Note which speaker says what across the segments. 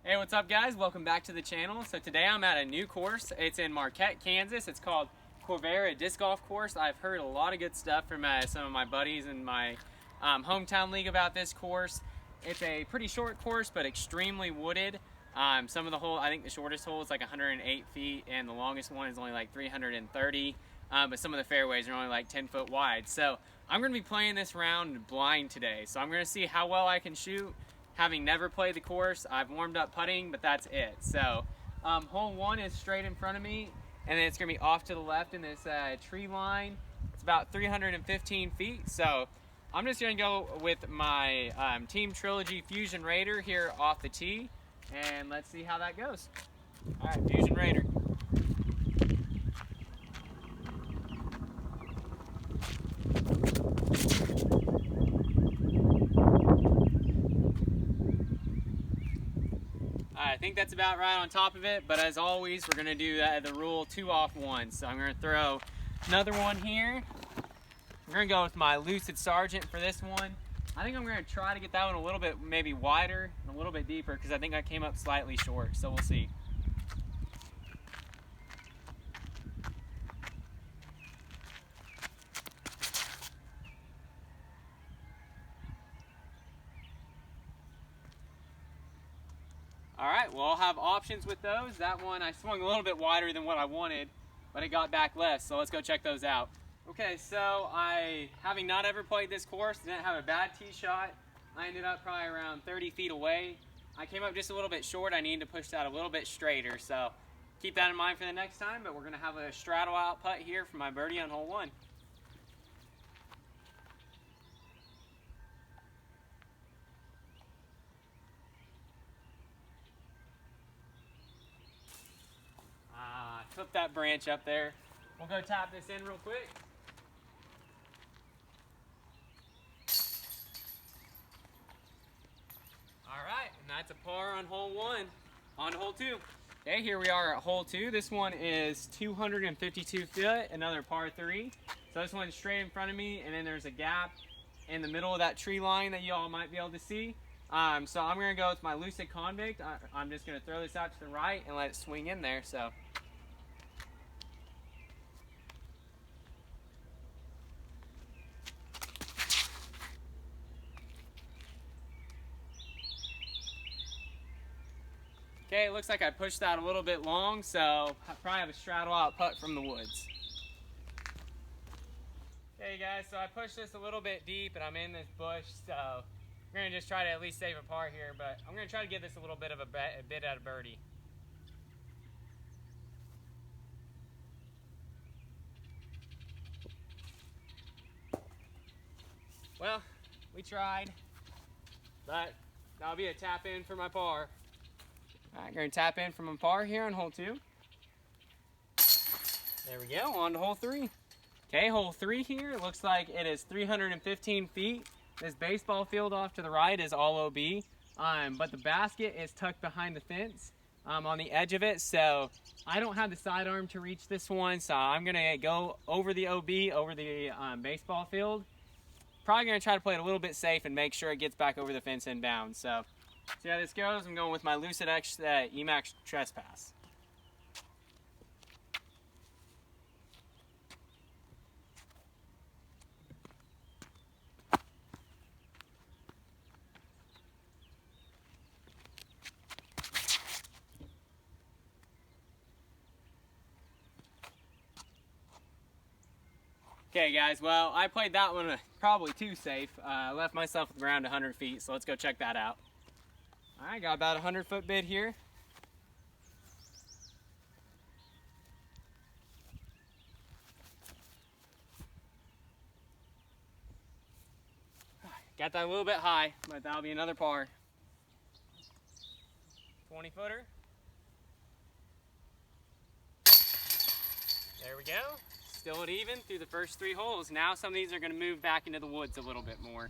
Speaker 1: Hey, what's up guys? Welcome back to the channel. So today I'm at a new course. It's in Marquette, Kansas. It's called Quivera Disc Golf course. I've heard a lot of good stuff from some of my buddies in my hometown league about this course. It's a pretty short course, but extremely wooded. Some of the hole, I think the shortest hole is like 108 feet and the longest one is only like 330. But some of the fairways are only like 10 foot wide. So I'm gonna be playing this round blind today. So I'm gonna see how well I can shoot. Having never played the course, I've warmed up putting, but that's it. So hole one is straight in front of me, and then it's gonna be off to the left in this tree line. It's about 315 feet. So I'm just gonna go with my Team Trilogy Fusion Raider here off the tee, and let's see how that goes. All right, Fusion Raider. I think that's about right on top of it, but as always, we're gonna do the rule 2 off 1. So I'm gonna throw another one here. We're gonna go with my Lucid Sergeant for this one. I think I'm gonna try to get that one a little bit maybe wider and a little bit deeper because I think I came up slightly short, so we'll see. All right, well, I'll have options with those. That one, I swung a little bit wider than what I wanted, but it got back less, so let's go check those out. Okay, so having not ever played this course, didn't have a bad tee shot. I ended up probably around 30 feet away. I came up just a little bit short. I need to push that a little bit straighter, so keep that in mind for the next time, but we're gonna have a straddle out putt here for my birdie on hole 1. Flip that branch up there. We'll go tap this in real quick. All right, and that's a par on hole 1. On hole 2. Okay, here we are at hole 2. This one is 252 feet, another par 3. So this one's straight in front of me, and then there's a gap in the middle of that tree line that you all might be able to see. So I'm gonna go with my Lucid Convict. I'm just gonna throw this out to the right and let it swing in there. So. Okay, it looks like I pushed that a little bit long, so I probably have a straddle out putt from the woods. Okay guys, so I pushed this a little bit deep and I'm in this bush, so we're gonna just try to at least save a par here, but I'm gonna try to get this a little bit of a bit at a birdie. Well, we tried, but that'll be a tap in for my par. All right, going to tap in from a par here on hole 2. There we go, on to hole 3. Okay, hole 3 here, it looks like it is 315 feet. This baseball field off to the right is all OB, but the basket is tucked behind the fence on the edge of it, so I don't have the sidearm to reach this one, so I'm going to go over the OB, over the baseball field. Probably going to try to play it a little bit safe and make sure it gets back over the fence and down, so. See how this goes? I'm going with my Lucid X Emax Trespass. Okay guys, well I played that one probably too safe. I left myself around 100 feet, so let's go check that out. Alright, got about a 100-foot bid here. Got that a little bit high, but that'll be another par. 20-footer. There we go. Still at even through the first 3 holes. Now some of these are going to move back into the woods a little bit more.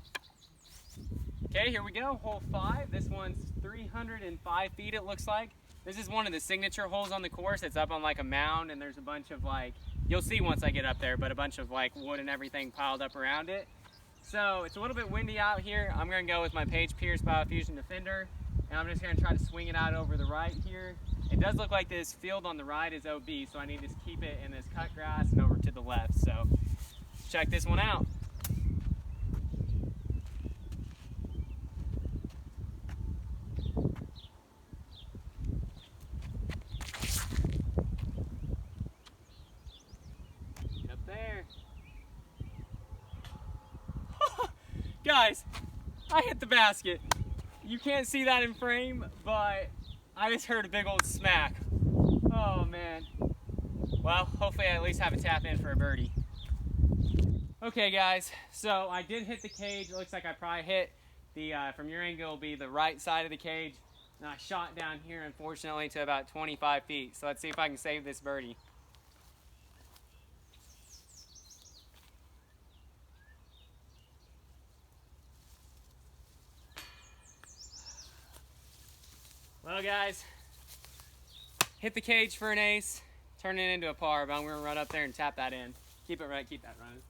Speaker 1: Okay, here we go, hole 5. This one's 305 feet it looks like. This is one of the signature holes on the course. It's up on like a mound and there's a bunch of like, you'll see once I get up there, but a bunch of like wood and everything piled up around it. So it's a little bit windy out here. I'm gonna go with my Page Pierce Biofusion Defender And I'm just gonna try to swing it out over the right here. It does look like this field on the right is OB, so I need to keep it in this cut grass and over to the left. So check this one out. Get up there. Guys, I hit the basket. You can't see that in frame, but I just heard a big old smack. Oh man. Well, hopefully I at least have a tap in for a birdie. Okay guys, so I did hit the cage. It looks like I probably hit the, from your angle, will be the right side of the cage. And I shot down here, unfortunately, to about 25 feet. So let's see if I can save this birdie. Well guys, hit the cage for an ace, turn it into a par, but I'm gonna run up there and tap that in. Keep it right, keep that running.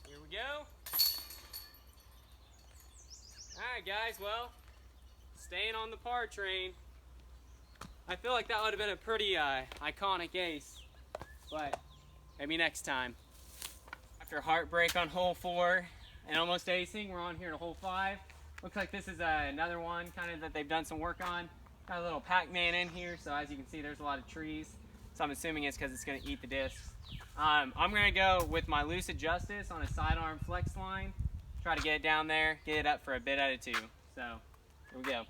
Speaker 1: Here we go. Alright guys, well, staying on the par train. I feel like that would have been a pretty iconic ace, but maybe next time. After heartbreak on hole 4, and almost acing, we're on here to hole 5. Looks like this is another one kind of that they've done some work on. Got a little Pac-Man in here, so as you can see there's a lot of trees. So I'm assuming it's because it's going to eat the discs. I'm going to go with my Lucid Justice on a sidearm flex line. Try to get it down there, get it up for a bit at a 2. So here we go.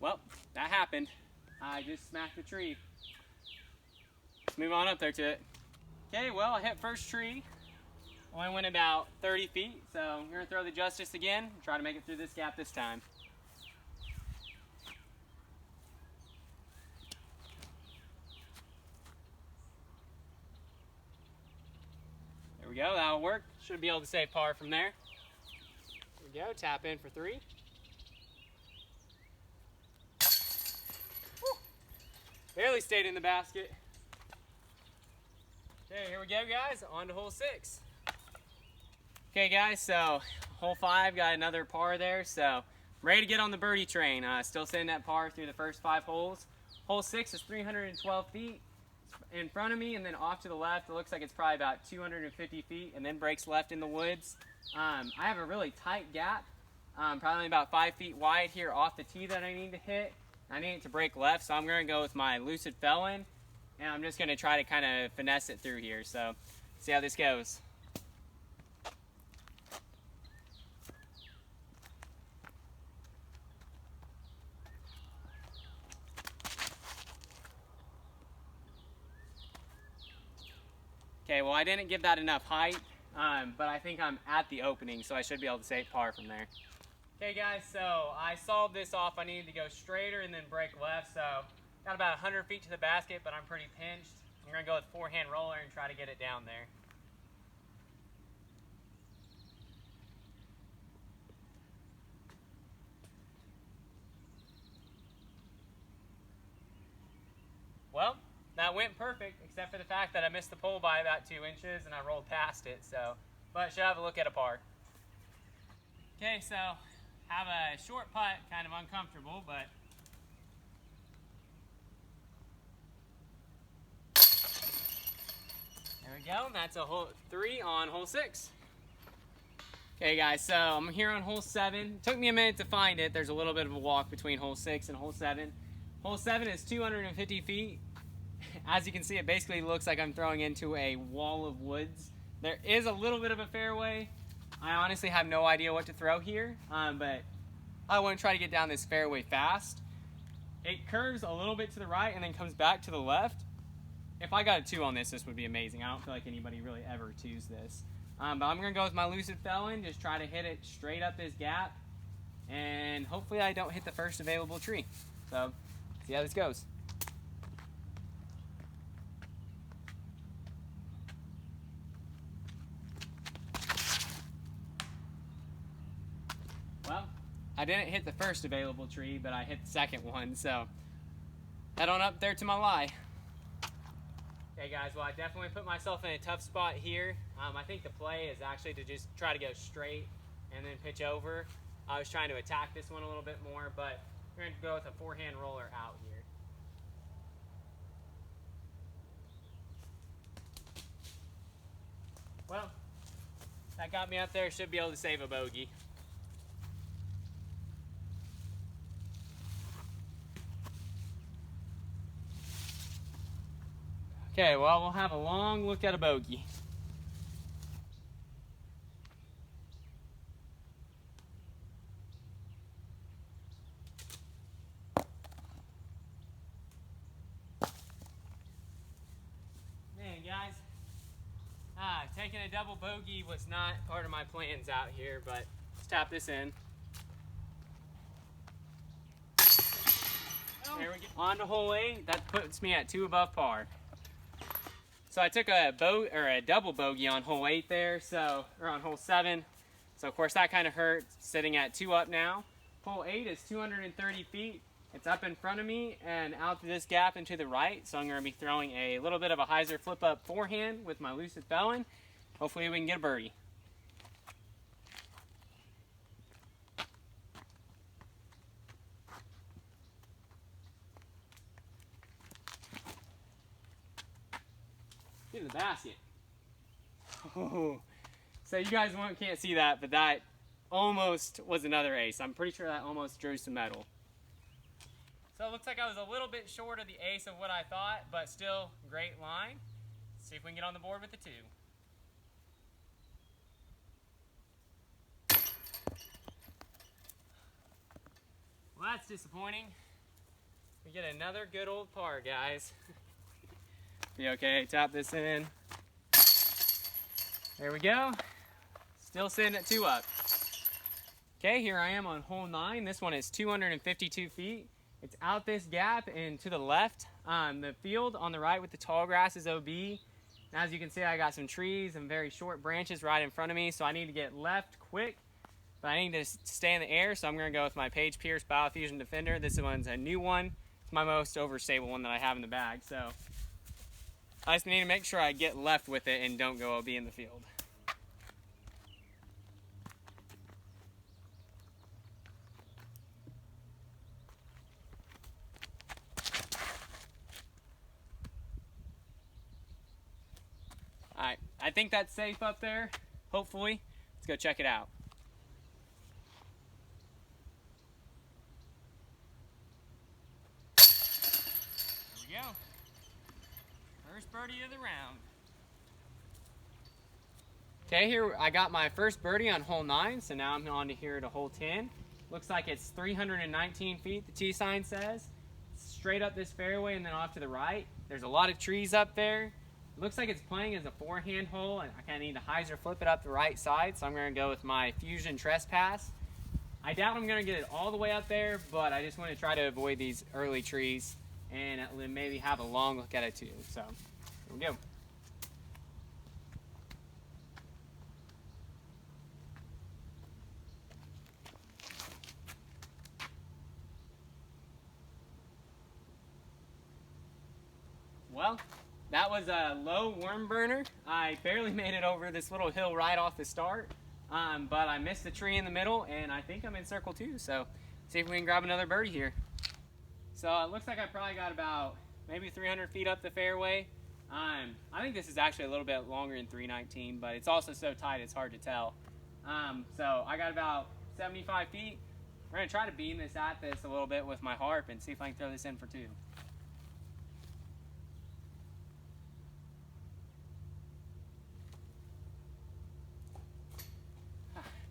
Speaker 1: Well, that happened. I just smacked the tree. Let's move on up there to it. Okay, well, I hit first tree. Only went about 30 feet, so I'm gonna throw the Justice again and try to make it through this gap this time. There we go, that'll work. Should be able to save par from there. There we go, tap in for 3. Barely stayed in the basket. Okay, here we go guys, on to hole 6. Okay guys, so hole 5, got another par there, so I'm ready to get on the birdie train. Still sitting at par through the first 5 holes. Hole 6 is 312 feet in front of me, and then off to the left, it looks like it's probably about 250 feet, and then breaks left in the woods. I have a really tight gap, probably about 5 feet wide here off the tee that I need to hit. I need it to break left, so I'm going to go with my Lucid Felon, and I'm just going to try to kind of finesse it through here. So, see how this goes. Okay, well I didn't give that enough height, but I think I'm at the opening, so I should be able to save par from there. Okay guys, so I solved this off. I needed to go straighter and then break left, so got about 100 feet to the basket, but I'm pretty pinched. I'm gonna go with forehand roller and try to get it down there. Well, that went perfect, except for the fact that I missed the pole by about 2 inches and I rolled past it, so, but should have a look at a par. Okay, so have a short putt, kind of uncomfortable, but there we go. That's a hole 3 on hole 6. Okay guys, so I'm here on hole 7. It took me a minute to find it. There's a little bit of a walk between hole 6 and hole 7. Hole 7 is 250 feet. As you can see, it basically looks like I'm throwing into a wall of woods. There is a little bit of a fairway. I honestly have no idea what to throw here, but I want to try to get down this fairway fast. It curves a little bit to the right and then comes back to the left. If I got a 2 on this, this would be amazing. I don't feel like anybody really ever 2s this. But I'm going to go with my Lucid Felon, just try to hit it straight up this gap, and hopefully I don't hit the first available tree. So, see how this goes. Well, I didn't hit the first available tree, but I hit the second one, so head on up there to my lie. Okay guys, well I definitely put myself in a tough spot here. I think the play is actually to just try to go straight and then pitch over. I was trying to attack this one a little bit more, but we're going to go with a forehand roller out here. Well, that got me up there. Should be able to save a bogey. Okay, well, we'll have a long look at a bogey. Man, guys, taking a double bogey was not part of my plans out here, but let's tap this in. There we go. On to hole 8. That puts me at 2 above par. So I took a double bogey on hole 8 there, or on hole 7. So of course that kind of hurt, sitting at 2 up now. Hole 8 is 230 feet. It's up in front of me and out to this gap and to the right. So I'm going to be throwing a little bit of a hyzer flip up forehand with my Lucid Felon. Hopefully we can get a birdie. Get in the basket. Oh. So you guys can't see that, but that almost was another ace. I'm pretty sure that almost drew some metal. So it looks like I was a little bit short of the ace of what I thought, but still great line. Let's see if we can get on the board with the 2. Well, that's disappointing. We get another good old par, guys. Be okay, tap this in. There we go. Still sitting at 2 up. Okay, here I am on hole 9. This one is 252 feet. It's out this gap and to the left. The field on the right with the tall grass is OB. As you can see, I got some trees and very short branches right in front of me, so I need to get left quick. But I need to stay in the air, so I'm going to go with my Paige Pierce Biofusion Defender. This one's a new one. It's my most overstable one that I have in the bag, so I just need to make sure I get left with it and don't go OB in the field. Alright, I think that's safe up there, hopefully. Let's go check it out. There we go. First birdie of the round. Okay, here I got my first birdie on hole 9, so now I'm on to here to hole 10. Looks like it's 319 feet, the T sign says. Straight up this fairway and then off to the right. There's a lot of trees up there. It looks like it's playing as a forehand hole, and I kind of need to hyzer flip it up the right side, so I'm going to go with my Fusion Trespass. I doubt I'm going to get it all the way up there, but I just want to try to avoid these early trees and maybe have a long look at it too. So, here we go. Well, that was a low worm burner. I barely made it over this little hill right off the start, but I missed the tree in the middle, and I think I'm in circle 2, so see if we can grab another birdie here. So it looks like I probably got about maybe 300 feet up the fairway. I think this is actually a little bit longer than 319, but it's also so tight it's hard to tell. So I got about 75 feet. We're going to try to beam this at this a little bit with my harp and see if I can throw this in for 2.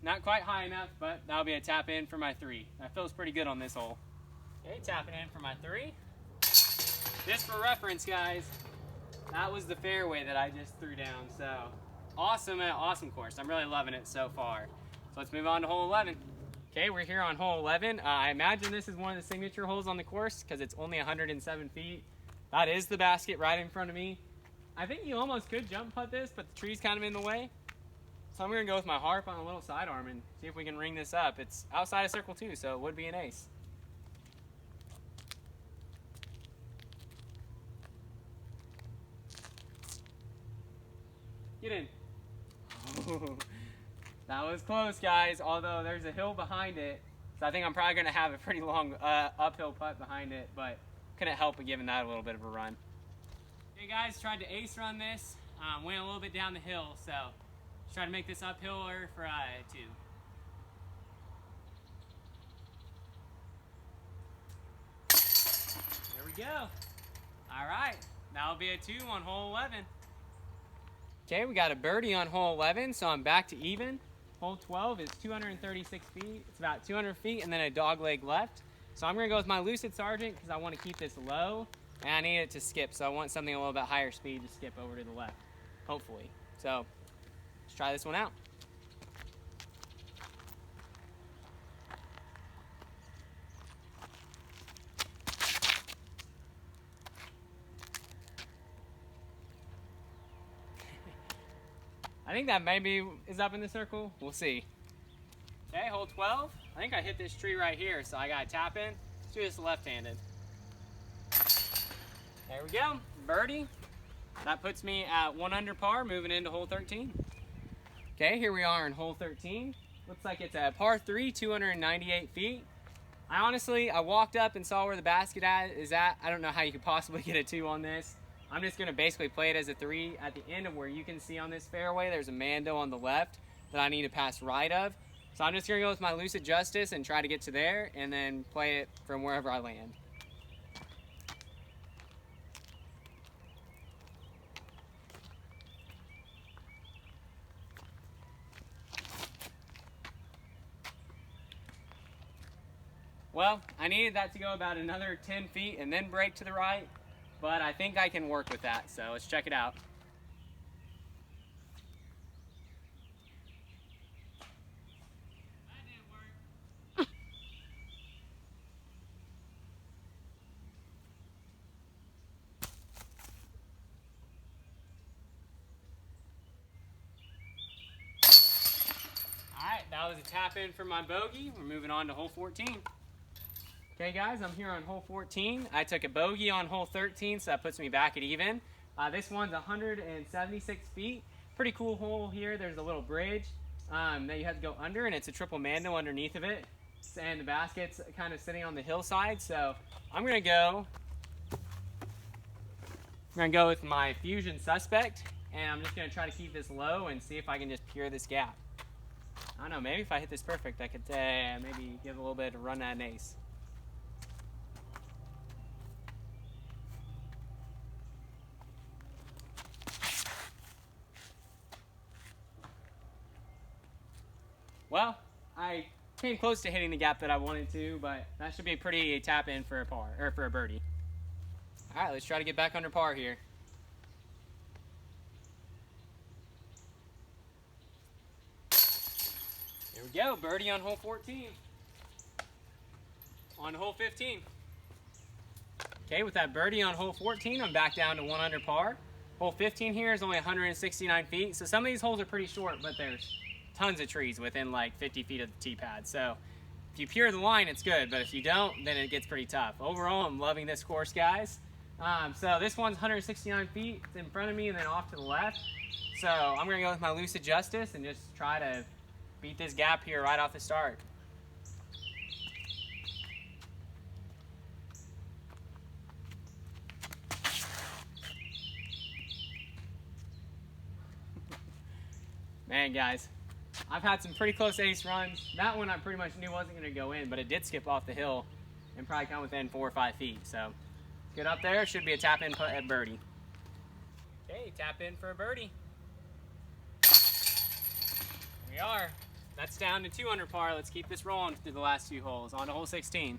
Speaker 1: Not quite high enough, but that'll be a tap in for my 3. That feels pretty good on this hole. Okay, tapping in for my 3. Just for reference, guys, that was the fairway that I just threw down. So awesome course. I'm really loving it so far. So let's move on to hole 11. Okay, we're here on hole 11. I imagine this is one of the signature holes on the course because it's only 107 feet. That is the basket right in front of me. I think you almost could jump putt this, but the tree's kind of in the way. So I'm gonna go with my harp on a little sidearm and see if we can ring this up. It's outside of circle 2, so it would be an ace. Get in. Oh, that was close, guys, although there's a hill behind it. So I think I'm probably gonna have a pretty long uphill putt behind it, but couldn't help but giving that a little bit of a run. Hey guys, tried to ace run this. Went a little bit down the hill, so just try to make this uphiller for 2. There we go. All right, that'll be a 2 on hole 11. Okay, we got a birdie on hole 11, so I'm back to even. Hole 12 is 236 feet. It's about 200 feet and then a dog leg left. So I'm gonna go with my Lucid Sergeant because I want to keep this low and I need it to skip, so I want something a little bit higher speed to skip over to the left, hopefully. So let's try this one out. I think that maybe is up in the circle. We'll see. Okay, hole 12. I think I hit this tree right here, so I gotta tap in. Let's do this left-handed. There we go, birdie. That puts me at 1 under par, moving into hole 13. Okay, here we are in hole 13. Looks like it's a par 3, 298 feet. I walked up and saw where the basket is at. I don't know how you could possibly get a 2 on this. I'm just gonna basically play it as a 3 at the end of where you can see on this fairway, there's a Mando on the left that I need to pass right of. So I'm just gonna go with my Lucid Justice and try to get to there and then play it from wherever I land. Well, I needed that to go about another 10 feet and then break to the right, but I think I can work with that, so let's check it out. That didn't work. All right, that was a tap in for my bogey. We're moving on to hole 14. Okay guys, I'm here on hole 14. I took a bogey on hole 13, so that puts me back at even. This one's 176 feet. Pretty cool hole here. There's a little bridge that you have to go under, and it's a triple Mando underneath of it. And the basket's kind of sitting on the hillside, so I'm gonna go with my Fusion Suspect, and I'm just gonna try to keep this low and see if I can just pure this gap. I don't know, maybe if I hit this perfect, I could maybe give a little bit of a run at an ace. Well, I came close to hitting the gap that I wanted to, but that should be a pretty tap in for a par, or for a birdie. All right, let's try to get back under par here. There we go, birdie on hole 14. On hole 15. Okay, with that birdie on hole 14, I'm back down to 1 under par. Hole 15 here is only 169 feet, so some of these holes are pretty short, but there's tons of trees within like 50 feet of the tee pad. So if you pure the line, it's good, but if you don't, then it gets pretty tough. Overall, I'm loving this course, guys. So this one's 169 feet. It's in front of me and then off to the left. So I'm gonna go with my Lucid Justice and just try to beat this gap here right off the start. Man, guys, I've had some pretty close ace runs. That one I pretty much knew wasn't going to go in, but it did skip off the hill and probably come within 4 or 5 feet. So get up there. Should be a tap in putt at birdie. Okay, tap in for a birdie. Here we are. That's down to 2 under par. Let's keep this rolling through the last 2 holes. On to hole 16.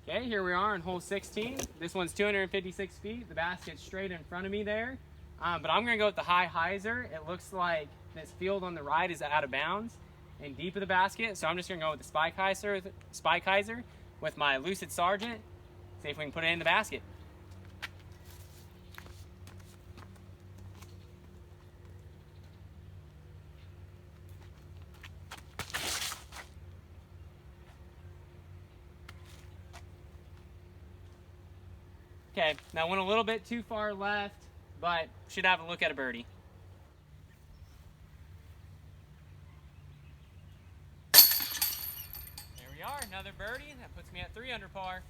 Speaker 1: Okay, here we are on hole 16. This one's 256 feet. The basket's straight in front of me there. But I'm going to go with the high hyzer. It looks like this field on the right is out of bounds and deep of the basket, so I'm just going to go with the spike hyzer with my Lucid Sergeant. See if we can put it in the basket. Okay, now went a little bit too far left, but should have a look at a birdie. There we are, another birdie. That puts me at 3 under par.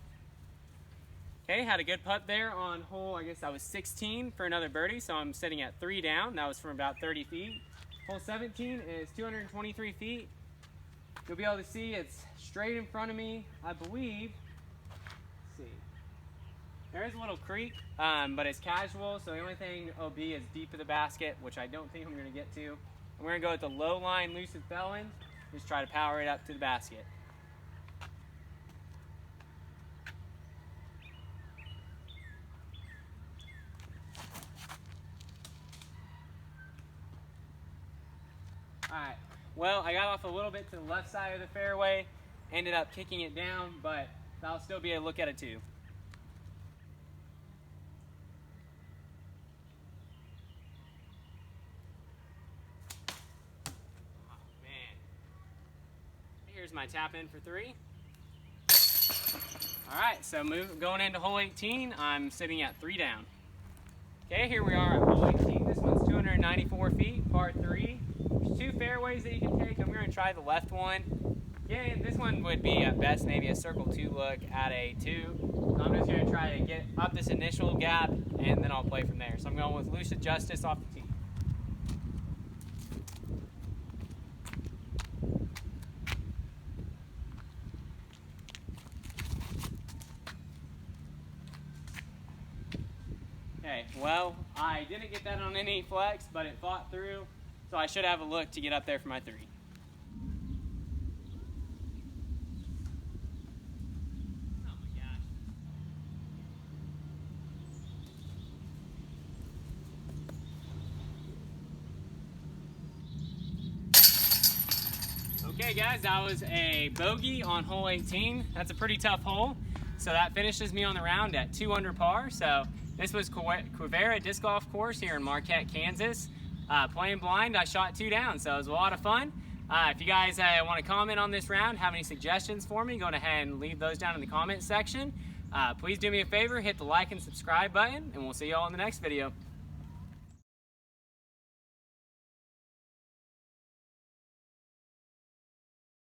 Speaker 1: Okay, had a good putt there on hole, I guess that was 16 for another birdie, so I'm sitting at 3 down. That was from about 30 feet. Hole 17 is 223 feet. You'll be able to see it's straight in front of me, I believe. Let's see. There is a little creek, but it's casual, so the only thing it'll be is deep of the basket, which I don't think I'm going to get to. I'm going to go with the low line lucid felon, just try to power it up to the basket. Alright, well, I got off a little bit to the left side of the fairway, ended up kicking it down, but I'll still be able to look at it too. Oh, man. Here's my tap in for 3. Alright, so going into hole 18, I'm sitting at 3 down. Okay, here we are at hole 18. This one's 294 feet, par 3. There's 2 fairways that you can take. I'm going to try the left one. Yeah, this one would be at best maybe a circle 2 look at a 2. So I'm just going to try to get up this initial gap and then I'll play from there. So I'm going with Lucid Justice off the tee. Okay, well, I didn't get that on any flex, but it fought through, so I should have a look to get up there for my 3. Oh my gosh. Okay guys, that was a bogey on hole 18. That's a pretty tough hole. So that finishes me on the round at 2 under par. So this was Quivera Disc Golf course here in Marquette, Kansas. Playing blind, I shot 2 down, so it was a lot of fun. If you guys want to comment on this round, have any suggestions for me, go ahead and leave those down in the comment section. Please do me a favor, hit the like and subscribe button, and we'll see you all in the next video.